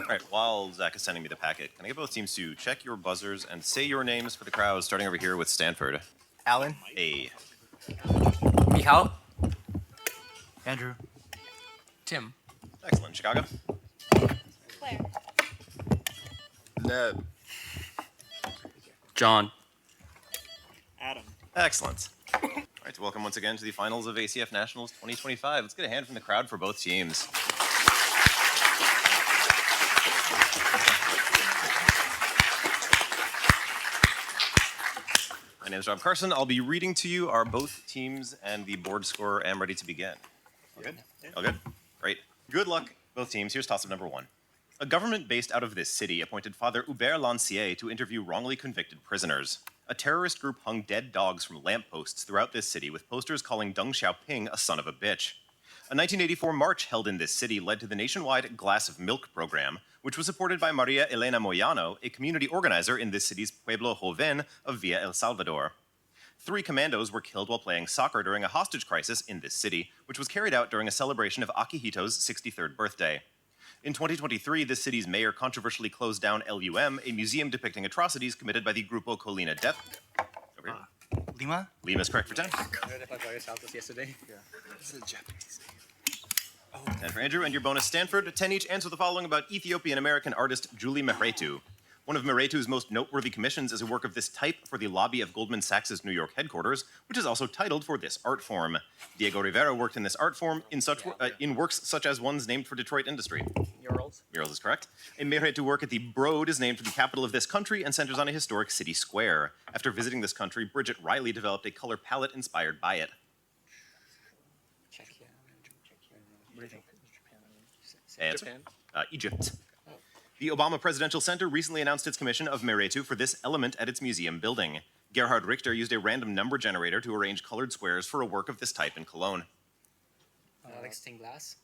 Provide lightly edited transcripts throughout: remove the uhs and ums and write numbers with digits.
All right, while Zach is sending me the packet, can I get both teams to check your buzzers and say your names for the crowd, starting over here with Stanford. Alan. A. Michal. Andrew. Tim. Excellent. Chicago. Claire. Ned. John. Adam. Excellent. All right, welcome once again to the finals of ACF Nationals 2025. Let's get a hand from the crowd for both teams. My name is Rob Carson. I'll be reading to you our both teams and the board score. I'm ready to begin. All good? All good? Great. Good luck, both teams. Here's toss-up number one. A government based out of this city appointed Father Hubert Lancier to interview wrongly convicted prisoners. A terrorist group hung dead dogs from lampposts throughout this city with posters calling Deng Xiaoping a son of a bitch. A 1984 march held in this city led to the nationwide Glass of Milk program, which was supported by Maria Elena Moyano, a community organizer in this city's Pueblo Joven of Villa El Salvador. 3 commandos were killed while playing soccer during a hostage crisis in this city, which was carried out during a celebration of Akihito's 63rd birthday. In 2023, this city's mayor controversially closed down LUM, a museum depicting atrocities committed by the Grupo Colina Death. Lima. Lima is correct for 10. Yesterday. Yeah. This is a Japanese name. 10 for Andrew, and your bonus Stanford. 10 each. Answer the following about Ethiopian-American artist Julie Mehretu. One of Mehretu's most noteworthy commissions is a work of this type for the lobby of Goldman Sachs' New York headquarters, which is also titled for this art form. Diego Rivera worked in this art form in works such as ones named for Detroit industry. Murals. Murals is correct. A Mehretu work at the Broad is named for the capital of this country and centers on a historic city square. After visiting this country, Bridget Riley developed a color palette inspired by it. Answer. Egypt. The Obama Presidential Center recently announced its commission of Mehretu for this element at its museum building. Gerhard Richter used a random number generator to arrange colored squares for a work of this type in Cologne. Like stained glass.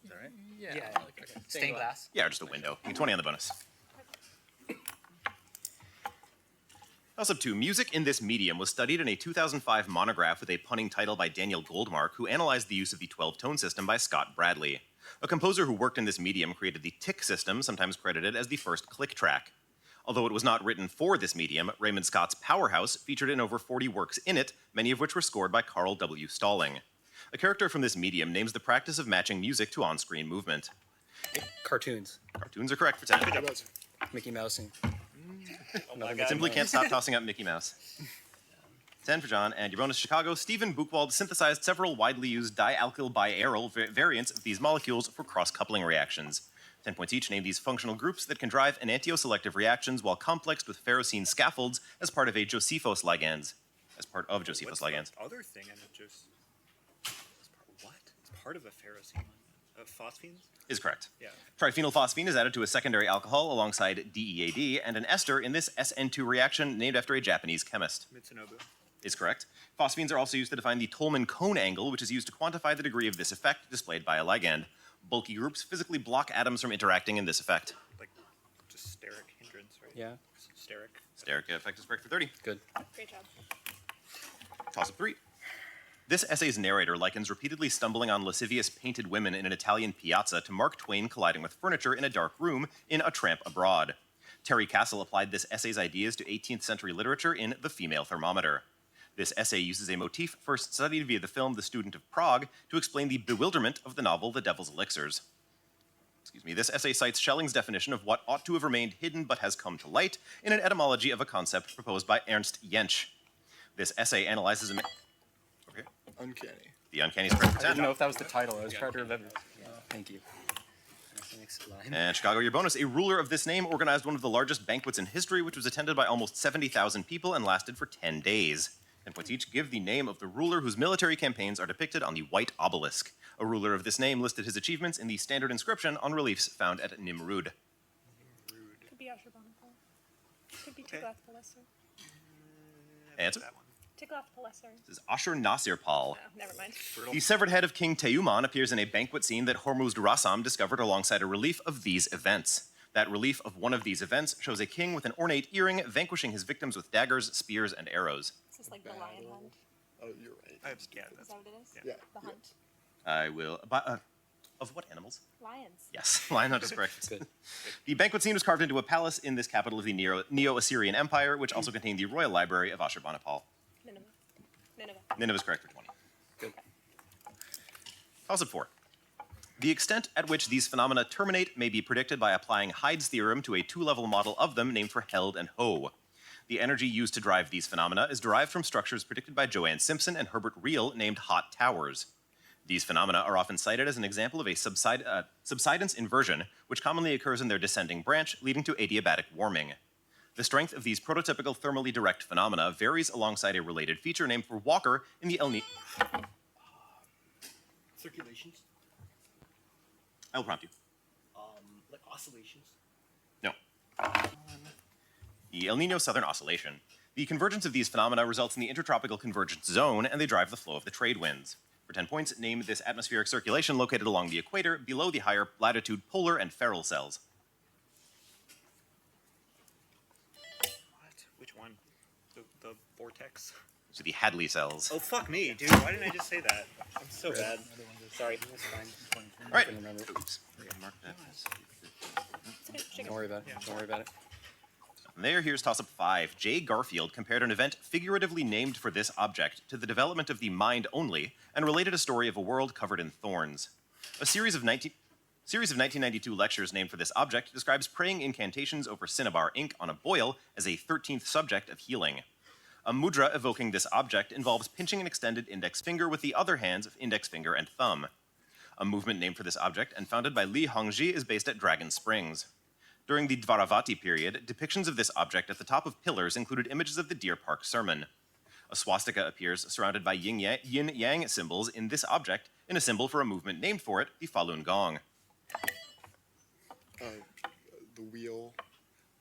Is that right? Yeah. Okay. Stained glass. Yeah, or just a window. You get 20 on the bonus. Toss-up 2. Music in this medium was studied in a 2005 monograph with a punning title by Daniel Goldmark, who analyzed the use of the 12-tone system by Scott Bradley. A composer who worked in this medium created the tick system, sometimes credited as the first click track. Although it was not written for this medium, Raymond Scott's Powerhouse featured in over 40 works in it, many of which were scored by Carl W. Stalling. A character from this medium names the practice of matching music to on-screen movement. Cartoons. Cartoons are correct for 10. Mickey Mouse and Simply can't stop tossing up Mickey Mouse. 10 for John, and your bonus Chicago. Stephen Buchwald synthesized several widely used dialkyl biaryl variants of these molecules for cross-coupling reactions. 10 points each. Name these functional groups that can drive enantioselective reactions while complexed with ferrocene scaffolds as part of a Josephus ligand. As part of Josephus ligands. Other thing, and it just. It's part of a ferrocene. Phosphines? Is correct. Yeah. Triphenylphosphine is added to a secondary alcohol alongside DEAD and an ester in this SN2 reaction named after a Japanese chemist. Mitsunobu. Is correct. Phosphines are also used to define the Tolman cone angle, which is used to quantify the degree of this effect displayed by a ligand. Bulky groups physically block atoms from interacting in this effect. Like, just steric hindrance, right? yeah. Steric. Steric effect is correct for 30. Good. Great job. Toss-up 3. This essay's narrator likens repeatedly stumbling on lascivious painted women in an Italian piazza to Mark Twain colliding with furniture in a dark room in A Tramp Abroad. Terry Castle applied this essay's ideas to 18th century literature in The Female Thermometer. This essay uses a motif first studied via the film The Student of Prague to explain the bewilderment of the novel The Devil's Elixirs. This essay cites Schelling's definition of what ought to have remained hidden but has come to light in an etymology of a concept proposed by Ernst Jentsch. This essay analyzes Uncanny. the uncanny spread of I didn't 10. know if that was the title. I was trying to remember. Thank you. Next line. And Chicago, your bonus. A ruler of this name organized one of the largest banquets in history, which was attended by almost 70,000 people and lasted for 10 days. 10 points each. Give the name of the ruler whose military campaigns are depicted on the white obelisk. A ruler of this name listed his achievements in the standard inscription on reliefs found at Nimrud. Could be Ashurbanipal. Could be Tiglath-Pileser. Answer. That one. Tiglath-Pileser. This is Ashur-Nasir-Pal. Oh, never mind. The severed head of King Teumman appears in a banquet scene that Hormuzd Rassam discovered alongside a relief of these events. That relief of one of these events shows a king with an ornate earring vanquishing his victims with daggers, spears, and arrows. This is like the lion hunt. Oh, you're right. Yeah, Is that what it is? Yeah. The hunt. I will... of what animals? Lions. Yes, lion hunt is correct. Good. The banquet scene was carved into a palace in this capital of the Neo-Assyrian Empire, which also contained the royal library of Ashurbanipal. Nineveh. Nineveh. Nineveh is correct for 20. Good. Toss-up 4. The extent at which these phenomena terminate may be predicted by applying Hyde's theorem to a two-level model of them named for Held and Ho. The energy used to drive these phenomena is derived from structures predicted by Joanne Simpson and Herbert Real named hot towers. These phenomena are often cited as an example of a subsidence inversion, which commonly occurs in their descending branch, leading to adiabatic warming. The strength of these prototypical thermally direct phenomena varies alongside a related feature named for Walker in the Circulations. I will prompt you. Like oscillations. No. The El Nino Southern Oscillation. The convergence of these phenomena results in the intertropical convergence zone, and they drive the flow of the trade winds. For 10 points, name this atmospheric circulation located along the equator below the higher latitude polar and ferrule cells. What? Which one? The vortex? So the Hadley cells. Oh, fuck me, dude. Why didn't I just say that? I'm so bad. Sorry. That's fine. All right. I can remember. Oops. Mark that. Don't worry about it. Don't worry about it. And here's toss-up 5. J. Garfield compared an event figuratively named for this object to the development of the mind only, and related a story of a world covered in thorns. A series of 1992 lectures named for this object describes praying incantations over cinnabar ink on a boil as a 13th subject of healing. A mudra evoking this object involves pinching an extended index finger with the other hands of index finger and thumb. A movement named for this object and founded by Li Hongji is based at Dragon Springs. During the Dvaravati period, depictions of this object at the top of pillars included images of the Deer Park Sermon. A swastika appears surrounded by yin-yang symbols in this object, in a symbol for a movement named for it, the Falun Gong. The wheel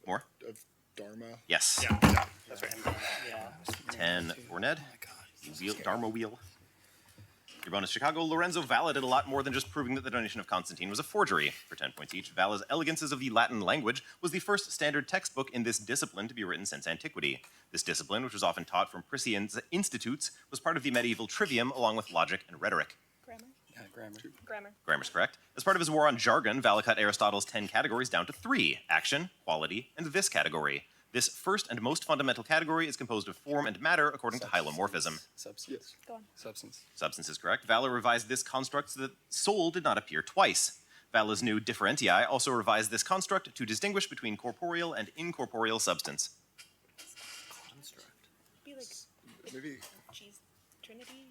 More? of Dharma. Yes. Yeah, that's right. Yeah. 10 for Ned. Oh my god. Wheel, Dharma wheel. Your bonus, Chicago. Lorenzo Valla did a lot more than just proving that the donation of Constantine was a forgery. For 10 points each, Valla's Elegances of the Latin Language was the first standard textbook in this discipline to be written since antiquity. This discipline, which was often taught from Priscian's institutes, was part of the medieval trivium along with logic and rhetoric. Grammar. Yeah, grammar. Grammar. Grammar's correct. As part of his war on jargon, Valla cut Aristotle's 10 categories down to 3: action, quality, and this category. This first and most fundamental category is composed of form and matter according to hylomorphism. Substance. Go on. Substance. Substance is correct. Valla revised this construct so that soul did not appear twice. Valla's new differentii also revised this construct to distinguish between corporeal and incorporeal substance. Construct. Be like Maybe. Jesus, Trinity,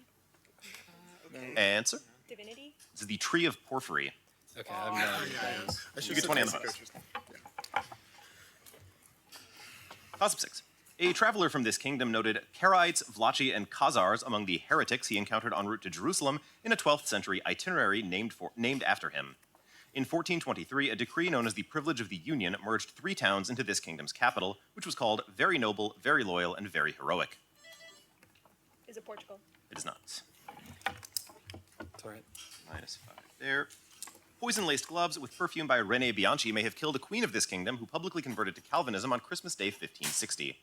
Answer. divinity. This is the tree of porphyry. Okay, I have no idea. You get 20 on the bonus. Toss-up 6. A traveler from this kingdom noted Karaites, Vlachi, and Khazars among the heretics he encountered en route to Jerusalem in a 12th century itinerary named after him. In 1423, a decree known as the Privilege of the Union merged 3 towns into this kingdom's capital, which was called Very Noble, Very Loyal, and Very Heroic. Is it Portugal? It is not. It's alright. -5 there. Poison-laced gloves with perfume by René Bianchi may have killed a queen of this kingdom who publicly converted to Calvinism on Christmas Day 1560.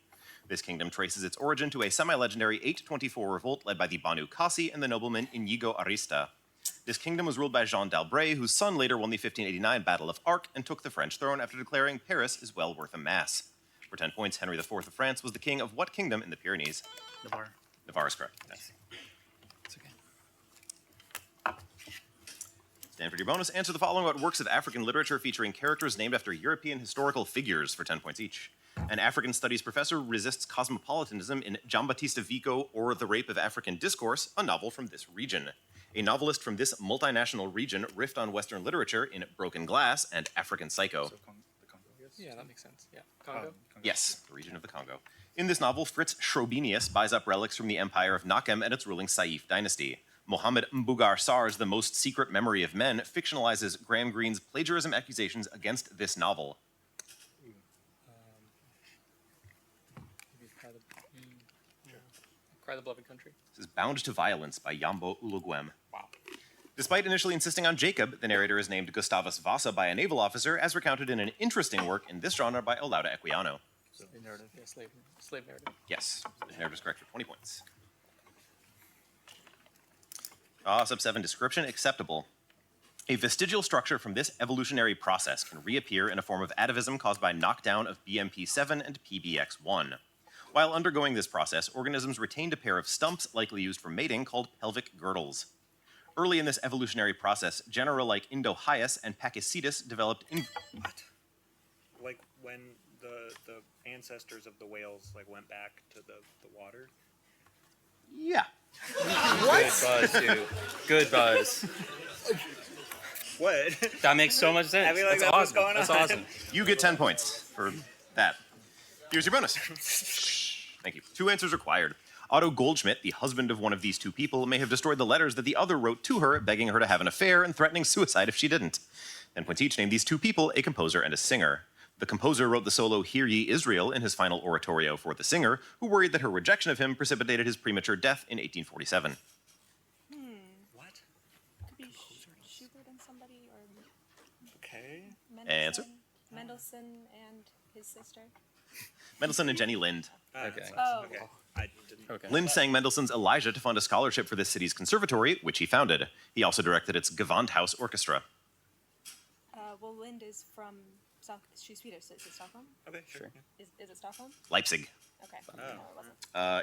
This kingdom traces its origin to a semi-legendary 824 revolt led by the Banu Qasi and the nobleman Inigo Arista. This kingdom was ruled by Jean d'Albret, whose son later won the 1589 Battle of Arques and took the French throne after declaring Paris is well worth a mass. For 10 points, Henry IV of France was the king of what kingdom in the Pyrenees? Navarre. Navarre is correct. Yes. It's okay. Stanford, your bonus. Answer the following about works of African literature featuring characters named after European historical figures for 10 points each. An African studies professor resists cosmopolitanism in Giambattista Vico or The Rape of African Discourse, a novel from this region. A novelist from this multinational region riffed on Western literature in Broken Glass and African Psycho. The Congo, yes. Yeah, that makes sense. Yeah. Congo. Yes, the region of the Congo. In this novel, Fritz Schrobenius buys up relics from the empire of Nakem and its ruling Saif dynasty. Mohammed Mbugar Sar's The Most Secret Memory of Men fictionalizes Graham Greene's plagiarism accusations against this novel. Maybe Cry the Beloved Country. This is Bound to Violence by Yambo Uluguem. Wow. Despite initially insisting on Jacob, the narrator is named Gustavus Vasa by a naval officer, as recounted in an interesting work in this genre by Olaudah Equiano. Slave narrative. Yeah, slave narrative. Yes, the narrative is correct for 20 points. Sub 7, description acceptable. A vestigial structure from this evolutionary process can reappear in a form of atavism caused by knockdown of BMP7 and PBX1. While undergoing this process, organisms retained a pair of stumps likely used for mating called pelvic girdles. Early in this evolutionary process, genera like Indohyus and Pachycetus developed What? Like when the ancestors of the whales like went back to the water? Yeah. Good buzz, dude. Good buzz. What? That makes so much sense. I feel like That's that's what's awesome. going That's on. awesome. You get 10 points for that. Here's your bonus. Thank you. 2 answers required. Otto Goldschmidt, the husband of one of these 2 people, may have destroyed the letters that the other wrote to her, begging her to have an affair and threatening suicide if she didn't. 10 points each. Name these 2 people, a composer and a singer. The composer wrote the solo Hear Ye Israel in his final oratorio for the singer, who worried that her rejection of him precipitated his premature death in 1847. What? Could be Schubert and somebody, or Okay. Mendelssohn. Answer? Mendelssohn and his sister. Mendelssohn and Jenny Lind. Okay. Oh. Okay. I didn't. Okay. Lind sang Mendelssohn's Elijah to fund a scholarship for this city's conservatory, which he founded. He also directed its Gewandhaus Orchestra. Well, Lind is from she's Swedish, so is it Stockholm? Okay, sure. Is it Stockholm? Leipzig. Okay. Oh. No, it wasn't.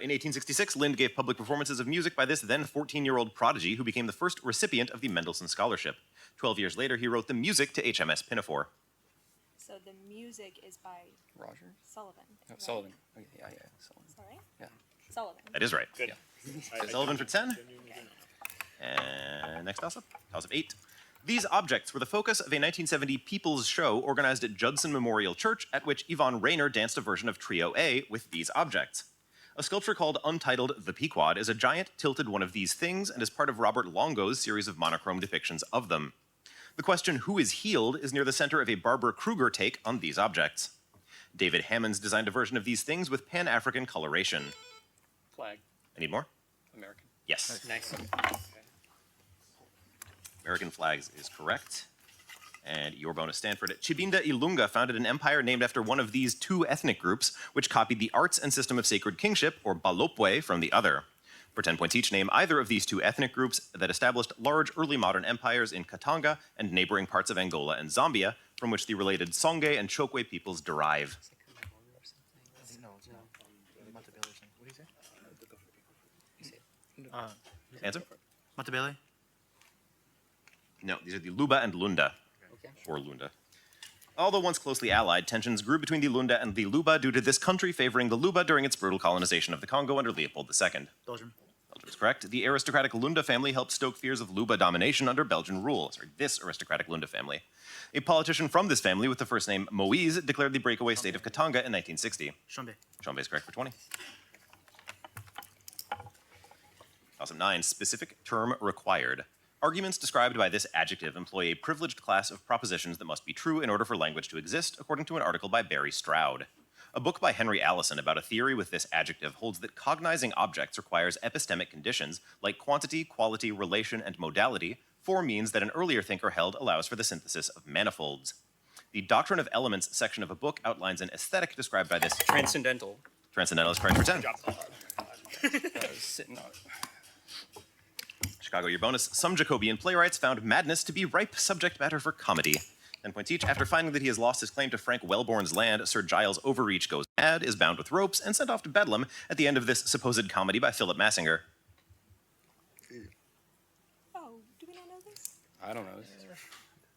In 1866, Lind gave public performances of music by this then 14-year-old prodigy who became the first recipient of the Mendelssohn Scholarship. 12 years later, he wrote the music to HMS Pinafore. So the music is by Roger? Sullivan. No, right? Sullivan. Okay, yeah, Sullivan. Is that right? Yeah. Sullivan. That is right. Good. I Sullivan for 10. genuinely do not know. And next toss-up, 8. These objects were the focus of a 1970 People's Show organized at Judson Memorial Church, at which Yvonne Rainer danced a version of Trio A with these objects. A sculpture called Untitled The Pequod is a giant tilted one of these things and is part of Robert Longo's series of monochrome depictions of them. The question, who is healed, is near the center of a Barbara Kruger take on these objects. David Hammonds designed a version of these things with Pan-African coloration. Flag. I need more? American. Yes. Nice. American flags is correct. And your bonus, Stanford. Chibinda Ilunga founded an empire named after one of these 2 ethnic groups, which copied the arts and system of sacred kingship, or Balopwe, from the other. For 10 points each, name either of these 2 ethnic groups that established large early modern empires in Katanga and neighboring parts of Angola and Zambia, from which the related Songhai and Chokwe peoples derive. No, it's not. Matabele or something. What do you say? Answer? Matabele? No, these are the Luba and Lunda. Okay. Or Lunda. Although once closely allied, tensions grew between the Lunda and the Luba due to this country favoring the Luba during its brutal colonization of the Congo under Leopold II. Belgium. Belgium is correct. The aristocratic Lunda family helped stoke fears of Luba domination under Belgian rule. This aristocratic Lunda family. A politician from this family with the first name Moise declared the breakaway state of Katanga in 1960. Shombe. Shombe is correct for 20. Awesome. 9. Specific term required. Arguments described by this adjective employ a privileged class of propositions that must be true in order for language to exist, according to an article by Barry Stroud. A book by Henry Allison about a theory with this adjective holds that cognizing objects requires epistemic conditions like quantity, quality, relation, and modality, 4 means that an earlier thinker held allows for the synthesis of manifolds. The Doctrine of Elements section of a book outlines an aesthetic described by this. Transcendental. Transcendental is correct for 10. I was sitting on it. Chicago, your bonus. Some Jacobean playwrights found madness to be ripe subject matter for comedy. 10 points each. After finding that he has lost his claim to Frank Wellborn's land, Sir Giles Overreach goes mad, is bound with ropes, and sent off to Bedlam at the end of this supposed comedy by Philip Massinger. Oh, do we not know this? I don't know.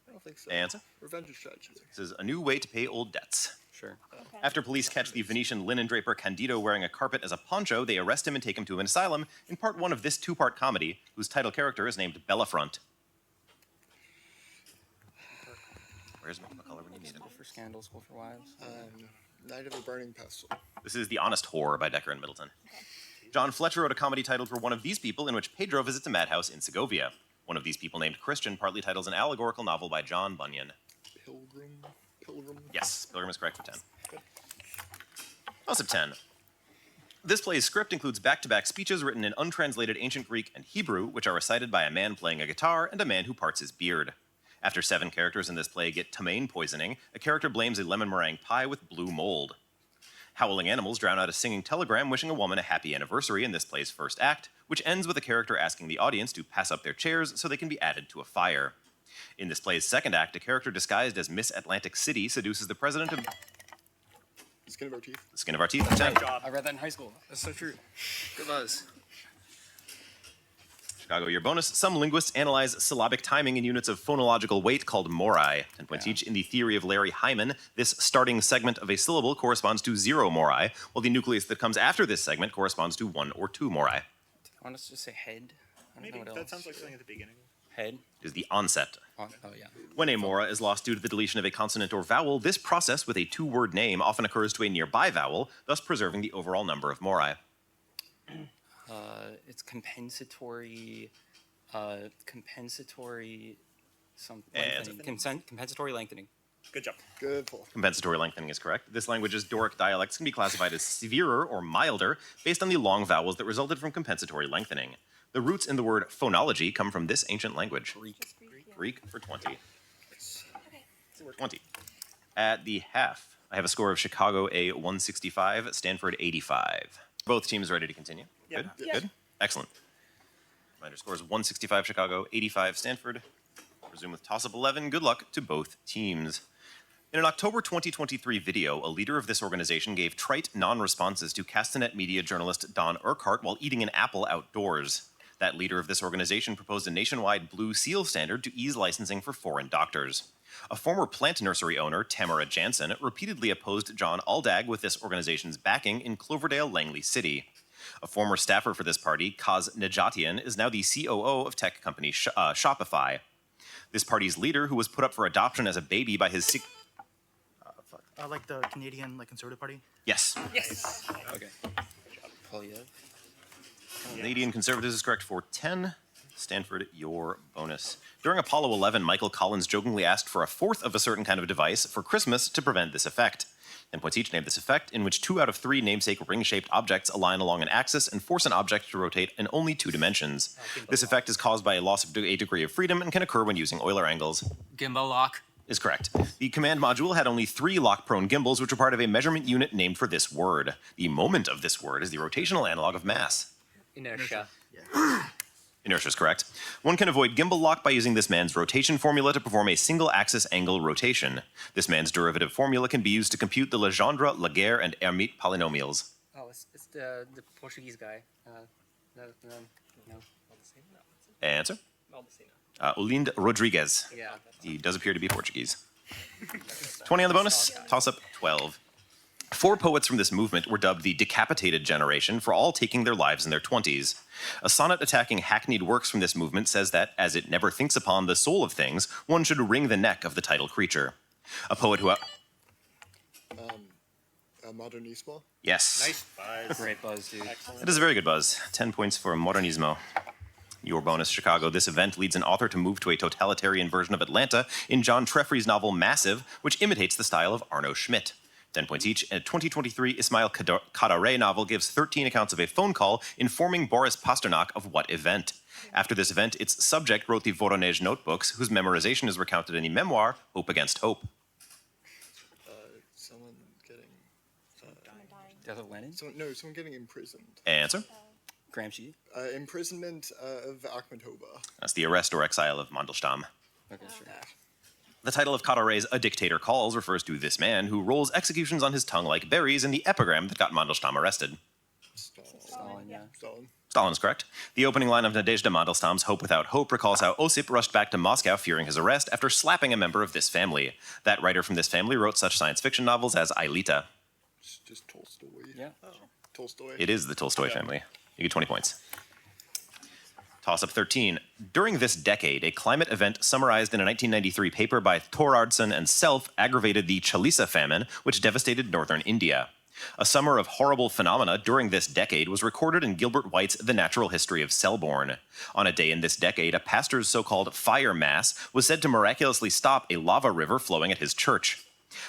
I don't think so. Answer? Revenge strategy. This is a new way to pay old debts. Sure. Okay. After police catch the Venetian linen draper Candido wearing a carpet as a poncho, they arrest him and take him to an asylum in part 1 of this 2-part comedy, whose title character is named Bellafront. Where's McCullough when you need him? School for Scandal, School for Wives. Night of the Burning Pestle. This is The Honest Whore by Decker and Middleton. John Fletcher wrote a comedy titled For One of These People in which Pedro visits a madhouse in Segovia. One of These People named Christian partly titles an allegorical novel by John Bunyan. Pilgrim. Yes, Pilgrim is correct for 10. Also 10. This play's script includes back-to-back speeches written in untranslated ancient Greek and Hebrew, which are recited by a man playing a guitar and a man who parts his beard. After 7 characters in this play get ptomaine poisoning, a character blames a lemon meringue pie with blue mold. Howling animals drown out a singing telegram wishing a woman a happy anniversary in this play's first act, which ends with a character asking the audience to pass up their chairs so they can be added to a fire. In this play's second act, a character disguised as Miss Atlantic City seduces the president of Skin of our teeth. the Skin of Our Teeth. 10. Good job. I read that in high school. That's so true. Good buzz. Chicago, your bonus. Some linguists analyze syllabic timing in units of phonological weight called mori. 10 points each. In the theory of Larry Hyman, this starting segment of a syllable corresponds to 0 mori, while the nucleus that comes after this segment corresponds to 1 or 2 mori. I want us to just say head. I don't Maybe know what that else. sounds like something at the beginning. Head. It is the onset. Oh yeah. When a mora is lost due to the deletion of a consonant or vowel, this process with a two-word name often occurs to a nearby vowel, thus preserving the overall number of mori. It's compensatory. Compensatory. Some And- lengthening. Compensatory lengthening. Good job. Good pull. Compensatory lengthening is correct. This language's Doric dialects can be classified as severer or milder based on the long vowels that resulted from compensatory lengthening. The roots in the word phonology come from this ancient language. Greek. Just Greek, yeah. Greek for 20. Okay. 20. At the half, I have a score of Chicago A 165, Stanford 85. Both teams ready to continue? Yeah. Good? Yeah. Good? Excellent. Reminder scores 165 Chicago, 85 Stanford. Resume with toss-up 11. Good luck to both teams. In an October 2023 video, a leader of this organization gave trite non-responses to Castanet Media journalist Don Urquhart while eating an apple outdoors. That leader of this organization proposed a nationwide blue seal standard to ease licensing for foreign doctors. A former plant nursery owner, Tamara Jansen, repeatedly opposed John Aldag with this organization's backing in Cloverdale, Langley City. A former staffer for this party, Kaz Nejatian, is now the COO of tech company Shopify. This party's leader, who was put up for adoption as a baby by his... Like the Canadian Conservative Party. Yes. Yes. Okay. Polyev. Canadian Conservatives is correct for 10. Stanford, your bonus. During Apollo 11, Michael Collins jokingly asked for a fourth of a certain kind of device for Christmas to prevent this effect. 10 points each. Name this effect, in which 2 out of 3 namesake ring-shaped objects align along an axis and force an object to rotate in only 2 dimensions. This effect is caused by a loss of a degree of freedom and can occur when using Euler angles. Gimbal lock. Is correct. The command module had only 3 lock-prone gimbals, which were part of a measurement unit named for this word. The moment of this word is the rotational analog of mass. Inertia. Inertia is correct. One can avoid gimbal lock by using this man's rotation formula to perform a single-axis angle rotation. This man's derivative formula can be used to compute the Legendre, Laguerre, and Hermite polynomials. Oh, it's the Portuguese guy. No. Answer? Olindo Rodriguez. Yeah. He does appear to be Portuguese. 20 on the bonus. Toss-up 12. 4 poets from this movement were dubbed the decapitated generation for all taking their lives in their 20s. A sonnet attacking hackneyed works from this movement says that, as it never thinks upon the soul of things, one should wring the neck of the title creature. A poet who... Modernismo. Yes. Nice buzz. Great buzz, dude. Excellent. That is a very good buzz. 10 points for Modernismo. Your bonus, Chicago. This event leads an author to move to a totalitarian version of Atlanta in John Treffry's novel Massive, which imitates the style of Arno Schmidt. 10 points each. And a 2023 Ismail Kadare novel gives 13 accounts of a phone call informing Boris Pasternak of what event. After this event, its subject wrote the Voronezh notebooks, whose memorization is recounted in the memoir Hope Against Hope. Someone getting. Someone dying. Death of Lenin. Someone getting imprisoned. Answer? Gramsci. Imprisonment of Akhmatova. That's the arrest or exile of Mandelstam. Okay, sure. The title of Kadare's A Dictator Calls refers to this man who rolls executions on his tongue like berries in the epigram that got Mandelstam arrested. Stalin, yeah. Stalin. Stalin is correct. The opening line of Nadezhda Mandelstam's Hope Without Hope recalls how Osip rushed back to Moscow fearing his arrest after slapping a member of this family. That writer from this family wrote such science fiction novels as Aelita. It's just Tolstoy. Yeah. Tolstoy. It is the Tolstoy family. You get 20 points. Toss-up 13. During this decade, a climate event summarized in a 1993 paper by Thorardson and Self aggravated the Chalisa famine, which devastated northern India. A summer of horrible phenomena during this decade was recorded in Gilbert White's The Natural History of Selborne. On a day in this decade, a pastor's so-called fire mass was said to miraculously stop a lava river flowing at his church.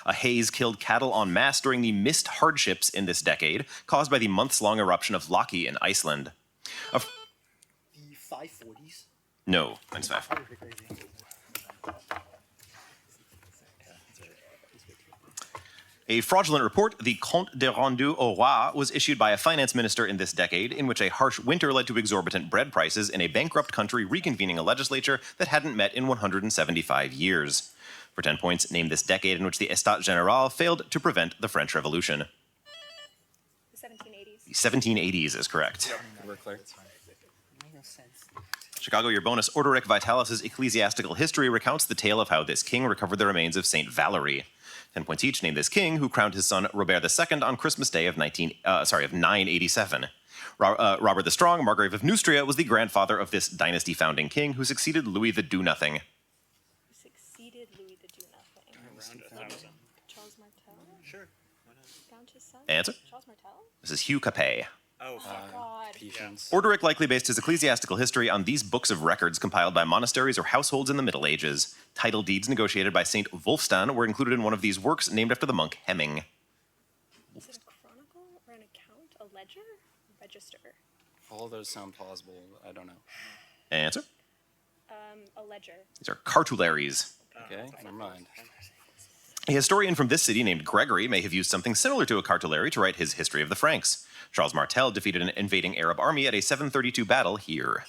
A haze killed cattle en masse during the mist hardships in this decade, caused by the months-long eruption of Laki in Iceland. The 540s. No, -5. That would be crazy. A fraudulent report, the Compte de Rendu au Roi, was issued by a finance minister in this decade, in which a harsh winter led to exorbitant bread prices in a bankrupt country reconvening a legislature that hadn't met in 175 years. For 10 points, name this decade in which the État Général failed to prevent the French Revolution. The 1780s. The 1780s is correct. We're clear. Made no sense. Chicago, your bonus. Orderic Vitalis' ecclesiastical history recounts the tale of how this king recovered the remains of Saint Valerie. 10 points each. Name this king who crowned his son Robert II on Christmas Day of 987. Robert the Strong, Margrave of Neustria, was the grandfather of this dynasty-founding king who succeeded Louis the Do-Nothing. Who succeeded Louis the Do-Nothing? Around 1,000. Charles Martel? Sure. Why not? Found his son? Answer? Charles Martel? This is Hugh Capet. Oh, fuck. God. Patience. Orderic likely based his ecclesiastical history on these books of records compiled by monasteries or households in the Middle Ages. Title deeds negotiated by Saint Wulfstan were included in one of these works named after the monk Hemming. Is it a chronicle or an account? A ledger? Register? All of those sound plausible. I don't know. Answer? A ledger. These are cartularies. Okay, never mind. A historian from this city named Gregory may have used something similar to a cartulary to write his History of the Franks. Charles Martel defeated an invading Arab army at a 732 battle here.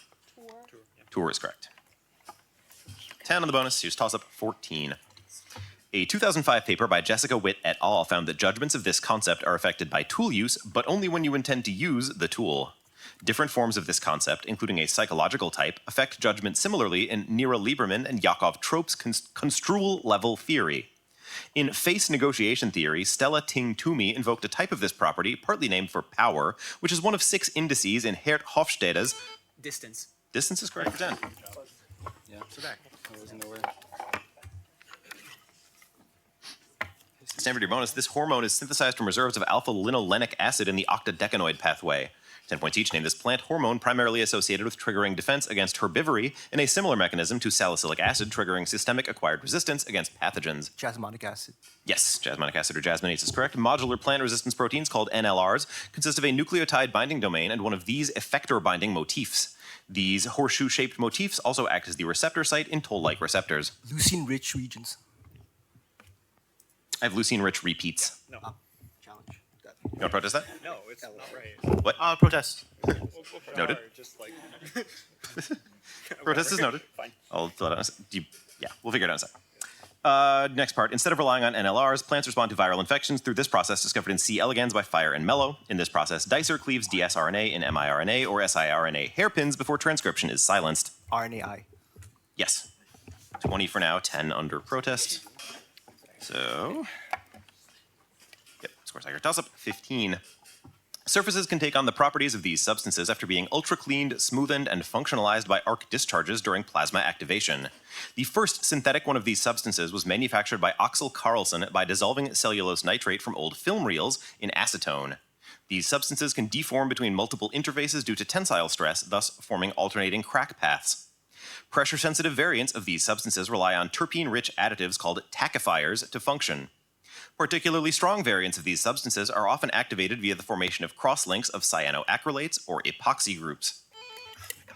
Tour is correct. 10 on the bonus. Here's toss-up 14. A 2005 paper by Jessica Witt et al. Found that judgments of this concept are affected by tool use, but only when you intend to use the tool. Different forms of this concept, including a psychological type, affect judgment similarly in Nira Lieberman and Yakov Trope's construal level theory. In face negotiation theory, Stella Ting Toomey invoked a type of this property, partly named for power, which is one of 6 indices in Hert Hofstede's. Distance. Distance is correct for 10. Yeah. So back. I wasn't aware. Stanford, your bonus. This hormone is synthesized from reserves of alpha-linolenic acid in the octadecanoid pathway. 10 points each. Name this plant hormone primarily associated with triggering defense against herbivory and a similar mechanism to salicylic acid triggering systemic acquired resistance against pathogens. Jasmonic acid. Yes, jasmonic acid or jasmonase is correct. Modular plant resistance proteins called NLRs consist of a nucleotide binding domain and one of these effector binding motifs. These horseshoe-shaped motifs also act as the receptor site in toll-like receptors. Leucine-rich regions. I have leucine-rich repeats. No. Challenge. You want to protest that? No, it's not right. What? Protest. We'll put Noted. R, just like. Protest is noted. Fine. I'll fill it out. Yeah, we'll figure it out in a sec. Next part. Instead of relying on NLRs, plants respond to viral infections through this process discovered in C. elegans by Fire and Mello. In this process, Dicer cleaves dsRNA in miRNA or siRNA hairpins before transcription is silenced. RNAi. Yes. 20 for now, 10 under protest. So, yep, score tiger toss-up, 15. Surfaces can take on the properties of these substances after being ultra-cleaned, smoothened, and functionalized by arc discharges during plasma activation. The first synthetic one of these substances was manufactured by Axel Carlson by dissolving cellulose nitrate from old film reels in acetone. These substances can deform between multiple interfaces due to tensile stress, thus forming alternating crack paths. Pressure-sensitive variants of these substances rely on terpene-rich additives called tackifiers to function. Particularly strong variants of these substances are often activated via the formation of cross-links of cyanoacrylates or epoxy groups.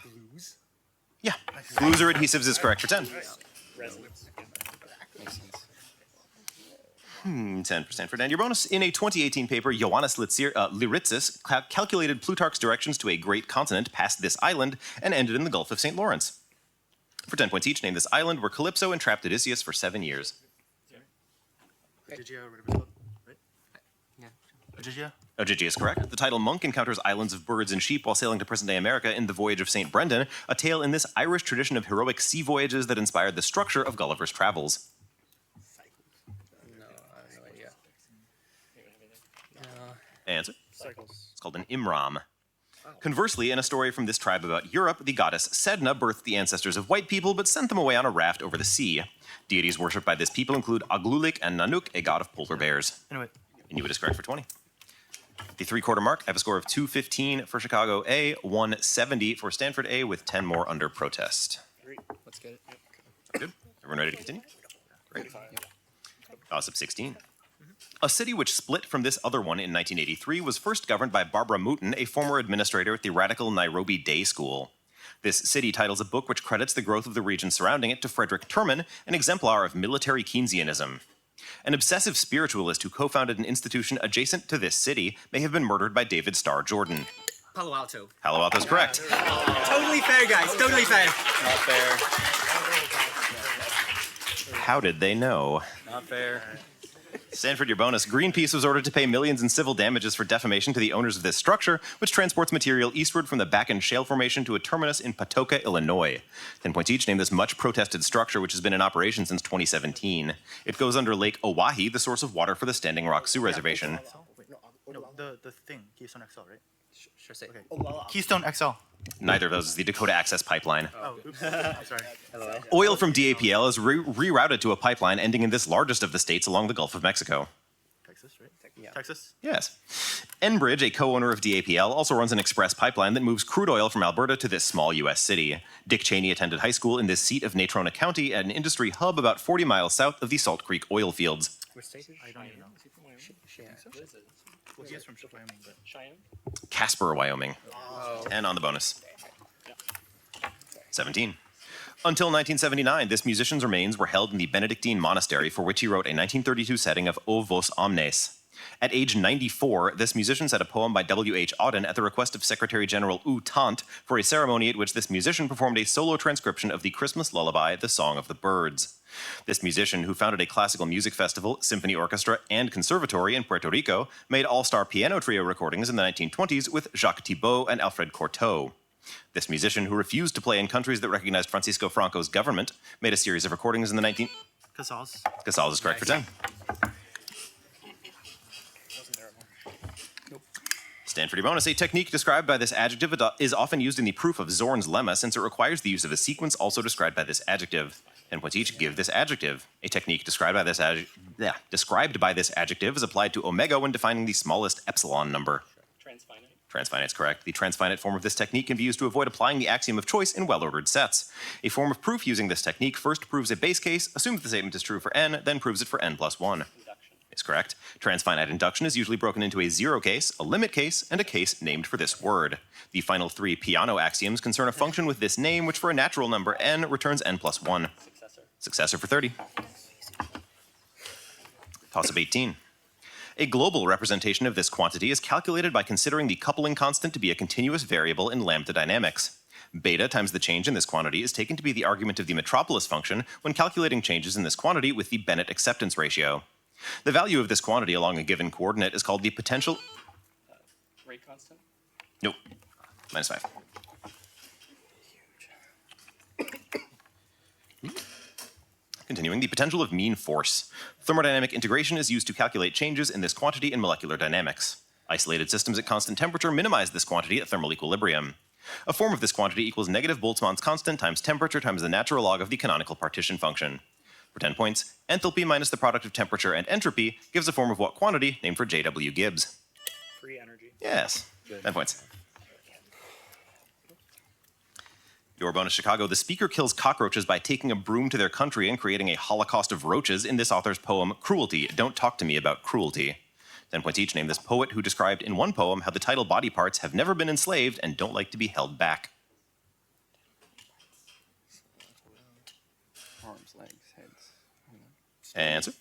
Blues. Yeah, glues or adhesives is correct for 10. Resonance. Makes sense. 10% for Dan. Your bonus. In a 2018 paper, Ioannis Lyritsis calculated Plutarch's directions to a great continent past this island and ended in the Gulf of St. Lawrence. For 10 points each, name this island where Calypso entrapped Odysseus for 7 years. Ogygia or whatever it's called, right? Yeah. Ogygia. Ogygia is correct. The title Monk encounters islands of birds and sheep while sailing to present-day America in The Voyage of St. Brendan, a tale in this Irish tradition of heroic sea voyages that inspired the structure of Gulliver's Travels. No, I have no idea. Answer? Cycles. It's called an Imram. Conversely, in a story from this tribe about Europe, the goddess Sedna birthed the ancestors of white people but sent them away on a raft over the sea. Deities worshipped by this people include Aglulik and Nanook, a god of polar bears. Anyway. Inuit is correct for 20. The three-quarter mark, I have a score of 215 for Chicago A, 170 for Stanford A, with 10 more under protest. Let's get it. Good? Everyone ready to continue? Great. Toss-up 16. A city which split from this other one in 1983 was first governed by Barbara Mooten, a former administrator at the radical Nairobi Day School. This city titles a book which credits the growth of the region surrounding it to Frederick Terman, an exemplar of military Keynesianism. An obsessive spiritualist who co-founded an institution adjacent to this city may have been murdered by David Starr Jordan. Palo Alto. Palo Alto is correct. Totally fair, guys. Totally fair. Not fair. How did they know? Not fair. Stanford, your bonus. Greenpeace was ordered to pay millions in civil damages for defamation to the owners of this structure, which transports material eastward from the Bakken Shale Formation to a terminus in Patoka, Illinois. 10 points each. Name this much protested structure, which has been in operation since 2017. It goes under Lake Oahe, the source of water for the Standing Rock Sioux Reservation. No, the thing, Keystone XL, right? Sure say. Keystone XL. Neither of those is the Dakota Access Pipeline. Oh, oops. Sorry. Oil from DAPL is rerouted to a pipeline ending in this largest of the states along the Gulf of Mexico. Texas, right? Texas? Yes. Enbridge, a co-owner of DAPL, also runs an express pipeline that moves crude oil from Alberta to this small U.S. city. Dick Cheney attended high school in this seat of Natrona County, an industry hub about 40 miles south of the Salt Creek oil fields. What state is I don't even know. Well, he is from Wyoming, but... Casper, Wyoming. 10 on the bonus. 17. Until 1979, this musician's remains were held in the Benedictine monastery, for which he wrote a 1932 setting of O Vos Omnes. At age 94, this musician said a poem by W.H. Auden at the request of Secretary General U Tant for a ceremony at which this musician performed a solo transcription of the Christmas lullaby, The Song of the Birds. This musician, who founded a classical music festival, symphony orchestra, and conservatory in Puerto Rico, made all-star piano trio recordings in the 1920s with Jacques Thibault and Alfred Cortot. This musician, who refused to play in countries that recognized Francisco Franco's government, made a series of recordings in the Casals. Casals is correct for 10. Stanford bonus. A technique described by this adjective is often used in the proof of Zorn's lemma, since it requires the use of a sequence also described by this adjective. 10 points each. Give this adjective. A technique described by this adjective is applied to omega when defining the smallest epsilon number. Transfinite. Transfinite is correct. The transfinite form of this technique can be used to avoid applying the axiom of choice in well-ordered sets. A form of proof using this technique first proves a base case, assumes the statement is true for n, then proves it for n plus 1. Is correct. Transfinite induction is usually broken into a zero case, a limit case, and a case named for this word. The final three Peano axioms concern a function with this name, which for a natural number n returns n plus 1. Successor for 30. Toss of 18. A global representation of this quantity is calculated by considering the coupling constant to be a continuous variable in lambda dynamics. Beta times the change in this quantity is taken to be the argument of the metropolis function when calculating changes in this quantity with the Bennett acceptance ratio. The value of this quantity along a given coordinate is called the potential... Rate constant? Nope. Minus 5. Continuing, the potential of mean force. Thermodynamic integration is used to calculate changes in this quantity in molecular dynamics. Isolated systems at constant temperature minimize this quantity at thermal equilibrium. A form of this quantity equals negative Boltzmann's constant times temperature times the natural log of the canonical partition function. For 10 points, enthalpy minus the product of temperature and entropy gives a form of what quantity named for J.W. Gibbs? Free energy. Yes. 10 points. Your bonus, Chicago. The speaker kills cockroaches by taking a broom to their country and creating a holocaust of roaches in this author's poem, Cruelty. Don't talk to me about cruelty. 10 points each. Name this poet who described in one poem how the title body parts have never been enslaved and don't like to be held back. Arms, legs, heads. Answer?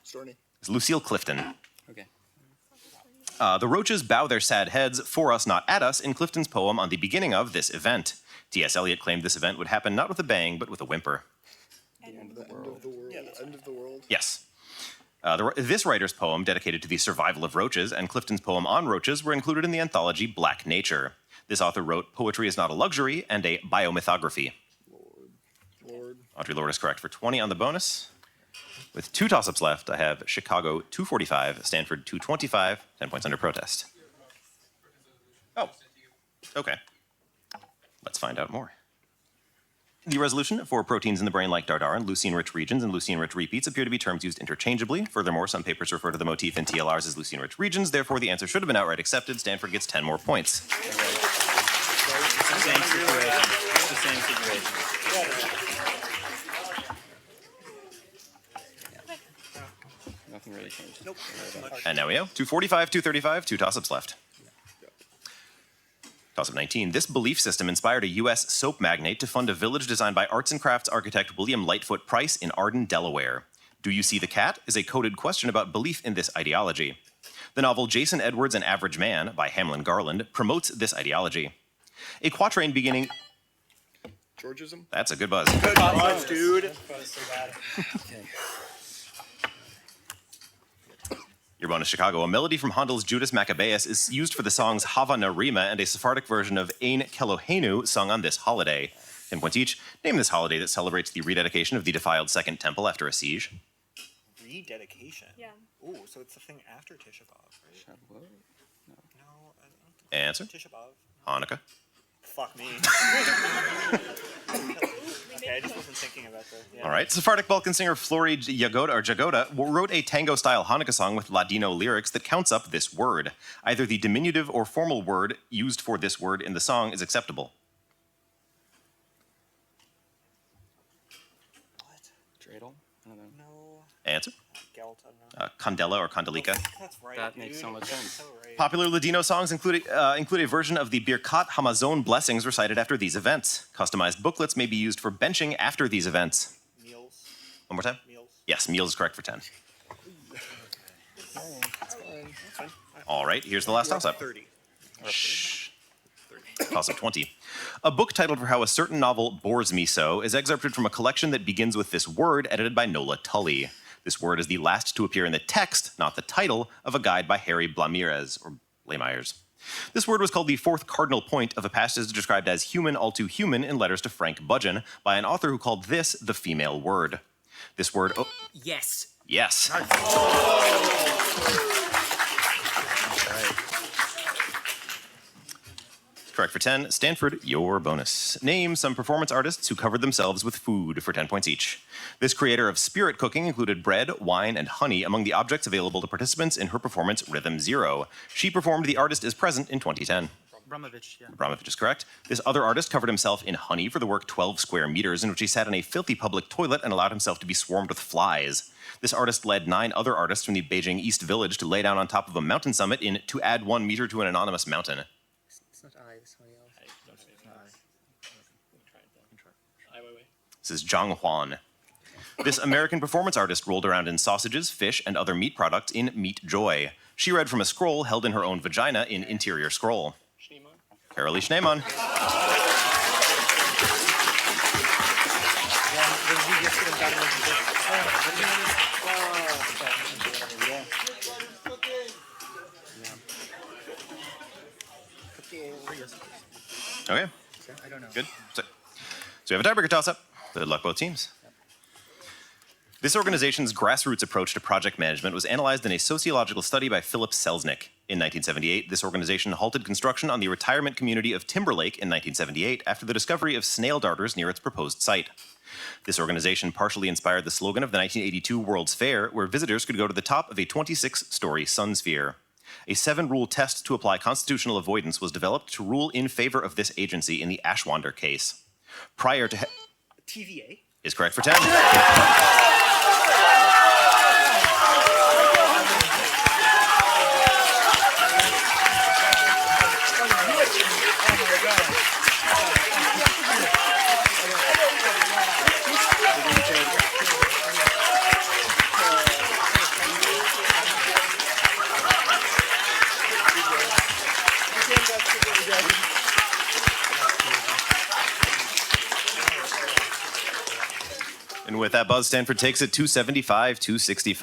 Stormy. It's Lucille Clifton. Okay. The roaches bow their sad heads for us, not at us, in Clifton's poem on the beginning of this event. T.S. Eliot claimed this event would happen not with a bang, but with a whimper. The end of the world. End of the world. Yes. This writer's poem, dedicated to the survival of roaches, and Clifton's poem on roaches were included in the anthology Black Nature. This author wrote Poetry is Not a Luxury and a biomythography. Lord. Audrey Lord is correct for 20 on the bonus. With 2 toss-ups left, I have Chicago 245, Stanford 225, 10 points under protest. Oh, okay. Let's find out more. The resolution for proteins in the brain like Dardarin, leucine-rich regions, and leucine-rich repeats appear to be terms used interchangeably. Furthermore, some papers refer to the motif in TLRs as leucine-rich regions. Therefore, the answer should have been outright accepted. Stanford gets 10 more points. It's the same situation. It's the same situation. Nothing really changed. Nope. And now we go. 245, 235, 2 toss-ups left. Toss-up 19. This belief system inspired a U.S. soap magnate to fund a village designed by arts and crafts architect William Lightfoot Price in Arden, Delaware. Do You See the Cat is a coded question about belief in this ideology. The novel Jason Edwards and Average Man by Hamlin Garland promotes this ideology. A quatrain beginning... Georgism? That's a good buzz. Good buzz, dude. Okay. Your bonus, Chicago. A melody from Handel's Judas Maccabeus is used for the songs Hava Na Rima and a Sephardic version of Ein Kelohenu sung on this holiday. 10 points each. Name this holiday that celebrates the rededication of the defiled Second Temple after a siege. Rededication. Yeah. Ooh, so it's the thing after Tisha B'Av, right? Shavuot? No, I don't think Answer. Tisha B'Av. Hanukkah. Fuck me. Okay, I just wasn't thinking about that. Yeah. All right. Sephardic Balkan singer Flori Jagoda wrote a tango-style Hanukkah song with Ladino lyrics that counts up this word. Either the diminutive or formal word used for this word in the song is acceptable. What? Dreidel? I don't know. No. Answer. Gelt, I don't know. Condella or Condalika. That's right. That dude. makes so much sense. So right. Popular Ladino songs include a version of the Birkat Hamazon blessings recited after these events. Customized booklets may be used for benching after these events. Meals. One more time? Meals. Yes, meals is correct for 10. That's fine. All right, here's the last toss-up. 30. Toss-up 20. A book titled For How a Certain Novel Bores Me So is excerpted from a collection that begins with this word, edited by Nola Tully. This word is the last to appear in the text, not the title, of a guide by Harry Blamires, or Blamires. This word was called the fourth cardinal point of a passage described as human all too human in letters to Frank Budgeon by an author who called this the female word. This word... Oh, Yes. yes. Correct for 10. Stanford, your bonus. Name some performance artists who covered themselves with food for 10 points each. This creator of spirit cooking included bread, wine, and honey among the objects available to participants in her performance Rhythm Zero. She performed The Artist is Present in 2010. Abramovich, yeah. Abramovich is correct. This other artist covered himself in honey for the work 12 Square Meters, in which he sat in a filthy public toilet and allowed himself to be swarmed with flies. This artist led 9 other artists from the Beijing East Village to lay down on top of a mountain summit in To Add 1 Meter to an Anonymous Mountain. It's not I, it's somebody else. This is Zhang Huan. This American performance artist rolled around in sausages, fish, and other meat products in Meat Joy. She read from a scroll held in her own vagina in Interior Scroll. Carolee Schneemann. Okay. I don't know. Good. So we have a tiebreaker toss-up. Good luck, both teams. This organization's grassroots approach to project management was analyzed in a sociological study by Philip Selznick. In 1978, this organization halted construction on the retirement community of Timberlake in 1978 after the discovery of snail darters near its proposed site. This organization partially inspired the slogan of the 1982 World's Fair, where visitors could go to the top of a 26-story sun sphere. A 7-rule test to apply constitutional avoidance was developed to rule in favor of this agency in the Ashwander case. Prior to... TVA. Is correct for 10. And with that buzz, Stanford takes it 275-265.